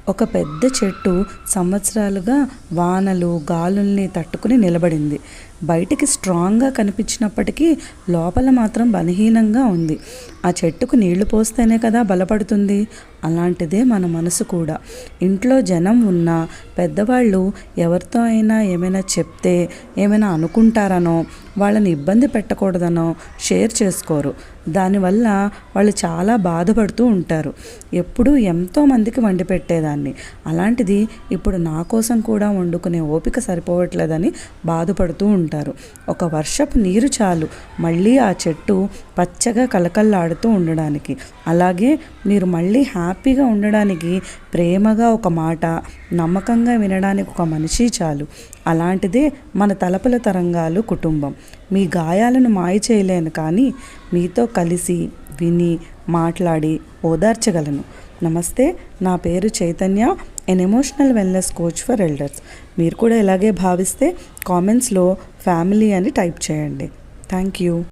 ఒక పెద్ద చెట్టు సంవత్సరాలుగా వానలు, గాలుల్ని తట్టుకుని నిలబడింది. బయటికి స్ట్రాంగ్‌గా కనిపించినప్పటికీ లోపల మాత్రం బలహీనంగా ఉంది. ఆ చెట్టుకు నీళ్లు పోస్తేనే కదా బలపడుతుంది. అలాంటిదే మన మనసు కూడా. ఇంట్లో జనం ఉన్నా, పెద్దవాళ్ళు ఎవరితో అయినా ఏమైనా చెప్తే, ఏమైనా అనుకుంటారనో, వాళ్ళని ఇబ్బంది పెట్టకూడదనో షేర్ చేసుకోరు. దానివల్ల వాళ్ళు చాలా బాధపడుతూ ఉంటారు. ఎప్పుడూ ఎంతోమందికి వండి పెట్టేదాన్ని. అలాంటిది ఇప్పుడు నా కోసం కూడా వండుకునే ఓపిక సరిపోవట్లేదని బాధపడుతూ ఉంటారు. ఒక వర్షపు నీరు చాలు మళ్ళీ ఆ చెట్టు పచ్చగా కలకల్లాడుతూ ఉండడానికి. అలాగే మీరు మళ్ళీ హ్యాపీగా ఉండడానికి ప్రేమగా ఒక మాట, నమ్మకంగా వినడానికి ఒక మనిషి చాలు. అలాంటిదే మన తలపుల తరంగాలు కుటుంబం. మీ గాయాలను మాయ చేయలేను, కానీ మీతో కలిసి విని మాట్లాడి ఓదార్చగలను. నమస్తే, నా పేరు చైతన్య, ఎన్ emotional wellness coach for elders. మీరు కూడా ఇలాగే భావిస్తే కామెంట్స్లో ఫ్యామిలీ అని టైప్ చేయండి. Thank you.